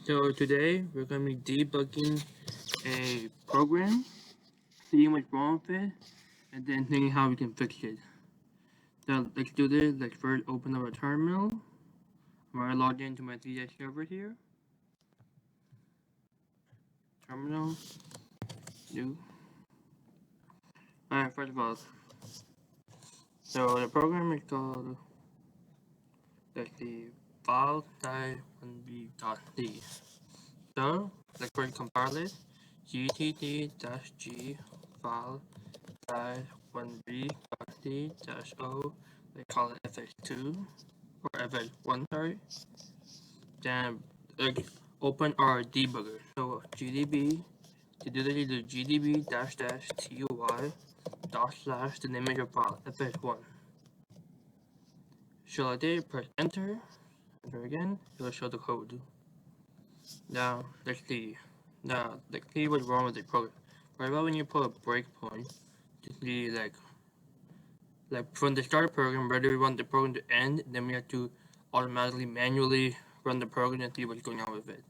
So today we're going to be debugging a program, seeing what's wrong with it, and then thinking how we can fix it. So let's do this. Let's first open up our terminal. I'm going to log into my 3D server here. Terminal, new. Alright, first of all, so the program is called, let's see, file type 1b.d. So let's first compile it. gtt-g file type 1b.d-o, they call it fx2 or fx1, sorry. Then open our debugger. So gdb, to do this, you do gdb --ty / the name of your file, fx1. So like that, press enter again, it will show the code. Now let's see. Now let's see what's wrong with the program. Right about when you put a breakpoint, to see like from the start of the program, whether we want the program to end, then we have to automatically manually run the program and see what's going on with it.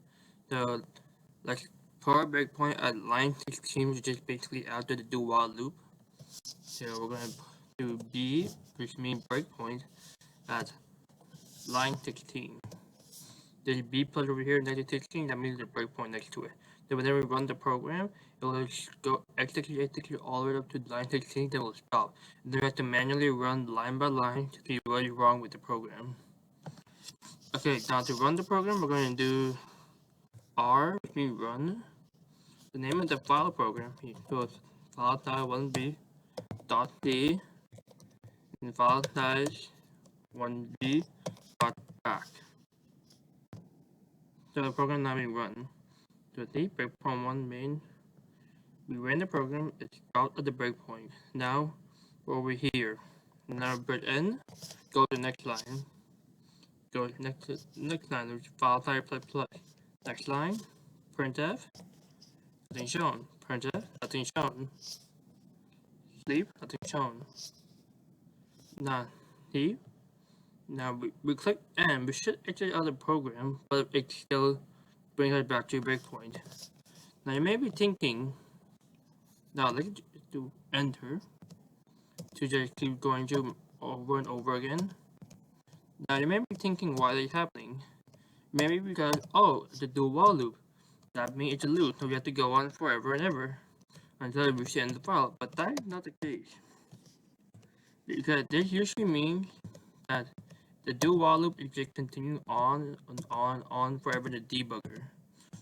So like for our breakpoint at line 16, which is basically after the do while loop. So we're going to do B, which means breakpoint, at line 16. There's B plus over here next to 16, that means the breakpoint next to it. Then whenever we run the program, it will go execute all the way up to line 16, then it will stop. And then we have to manually run line by line to see what is wrong with the program. Okay, now to run the program, we're going to do R, which means run. The name of the file program, so it's file.1b.d and file.1b.back. So the program now being run. So the breakpoint 1 main. We ran the program, it's out at the breakpoint. Now we're over here. Now press N, go to the next line. Go to next line, which is file type plus. Next line, printf, nothing shown. Printf, nothing shown. Sleep, nothing shown. Now see. Now we click N, we should exit out of the program, but it still brings us back to breakpoint. Now you may be thinking, now let's do enter to just keep going to over and over again. Now you may be thinking why this is happening. Maybe because, oh, it's a do while loop. That means it's a loop, so we have to go on forever and ever until we reach the end of the file. But that is not the case. Because this usually means that the do while loop is just continuing on and on forever in the debugger.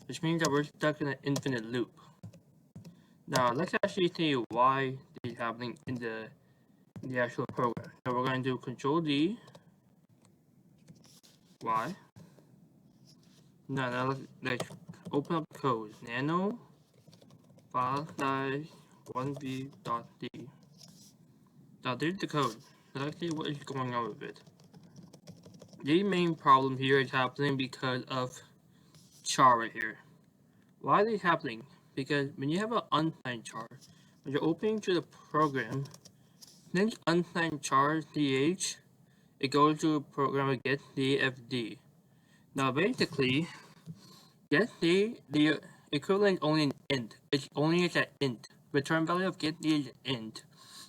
Which means that we're stuck in an infinite loop. Now let's actually see why this is happening in the actual program. So we're going to do Control D, Y. Now let's open up the code. Nano file size 1b.d. Now there's the code. Let's see what is going on with it. The main problem here is happening because of char right here. Why is it happening? Because when you have an unsigned char, when you're opening to the program, since unsigned char ch, it goes to a program of get dfd. Now basically, get the equivalent is only an int. It's only an int. Return value of get is an int.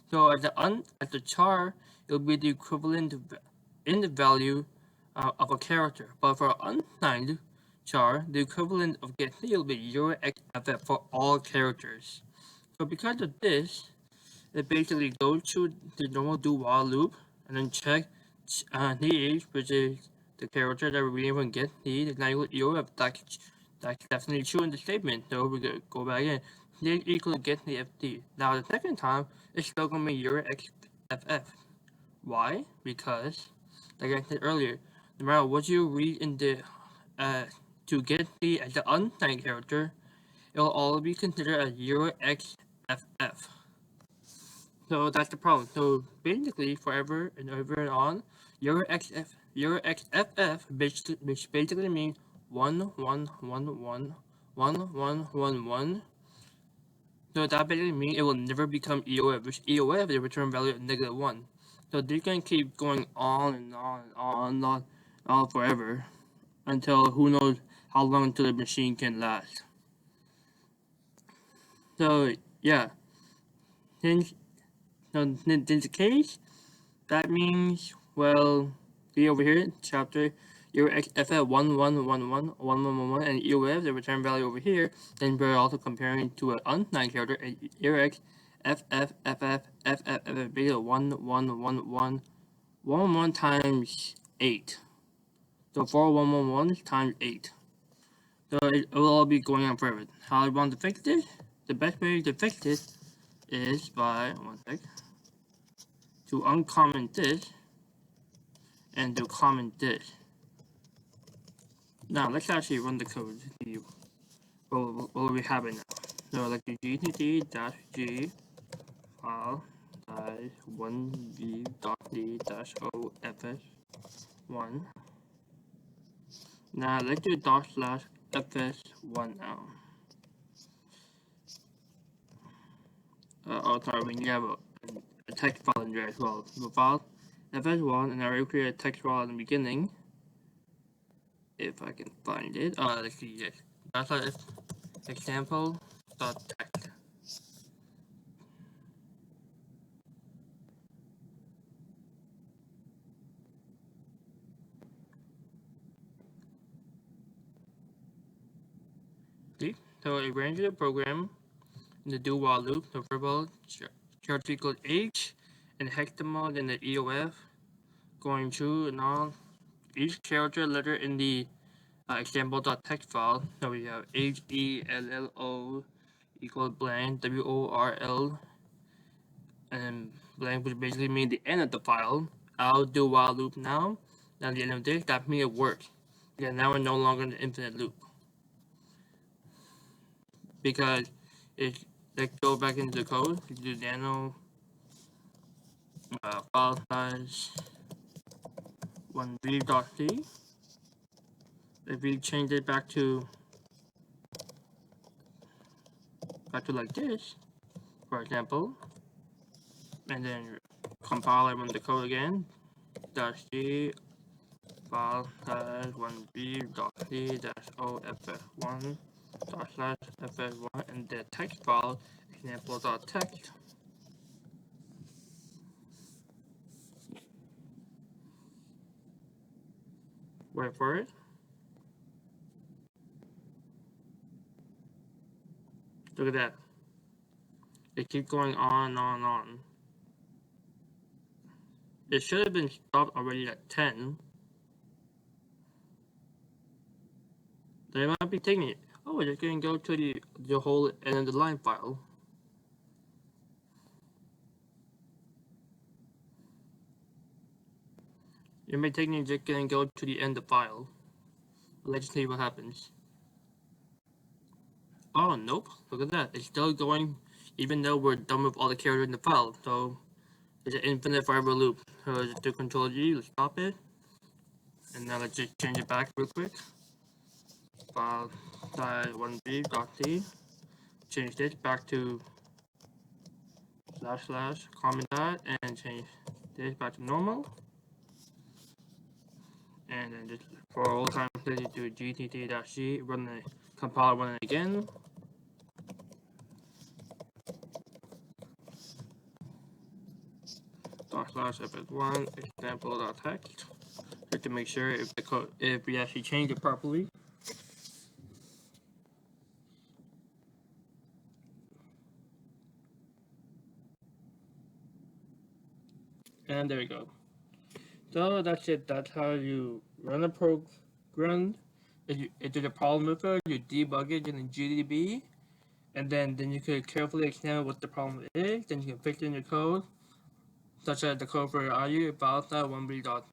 So as the char, it will be the equivalent int value of a character. But for unsigned char, the equivalent of get will be 0xff for all characters. So because of this, it basically goes to the normal do while loop and then check th, which is the character that we're reading from get th is not equal to 0. That's definitely true in the statement. So we're gonna go back in. Th equal to get the fd. Now the second time, it's still gonna be 0xff. Why? Because, like I said earlier, no matter what you read in the to get the as the unsigned character, it will always be considered as 0xff. So that's the problem. So basically, forever and over and on, xff, which basically means 1. So that basically means it will never become EOF, which EOF is the return value of -1. So they're gonna keep going on and on forever until who knows how long until the machine can last. So yeah, since the case, that means, well, see over here, chapter EOX FF11111111 and EOF, the return value over here, then we're also comparing to an unsigned character, EOX FF beta 111111 times 8. So 4111 times 8. So it will all be going on forever. How I want to fix this? The best way to fix this is by, to uncomment this and to comment this. Now let's actually run the code to see what we have it now. So let's do gtt-g file size 1v.d-ofs1. Now let's do /fs1 now. Sorry, we need to have a text file in there as well. So file fs1, and I already create a text file in the beginning. If I can find it. Let's see this. That's example.text. See? So it ran through the program in the do while loop, the verbal charge equals H, and hexadecimal, then the EOF, going through and all each character letter in the example.text file. So we have HELLO equals blank, WORL, and blank, which basically means the end of the file. I'll do while loop now. Now at the end of this, that means it works. Yeah, now we're no longer in the infinite loop. Because let's go back into the code. Do nano file size 1v.c. If we change it back to like this, for example, and then compile and run the code again, -c file size 1v.c-off1 /fs1, and the text file example.text. Wait for it. Look at that. It keeps going on and on and on. It should have been stopped already at 10. They might be taking it. Oh, we're just going to go to the whole end of the line file. It may take me just going to go to the end of the file. Let's see what happens. Oh, nope. Look at that. It's still going even though we're done with all the characters in the file. So it's an infinite forever loop. So just do Control G, let's stop it. And now let's just change it back real quick. File size 1v.c. Change this back to / comment that, and change this back to normal. And then just for all time, let's do gtt-g, run the compile, run it again. /fs1 example.text, just to make sure if the code, if we actually change it properly. And there we go. So that's it. That's how you run a program. If there's a problem with it, you debug it in the GDB, and then you can carefully examine what the problem is. Then you can fix it in your code, such as the code for IU file size 1v.c.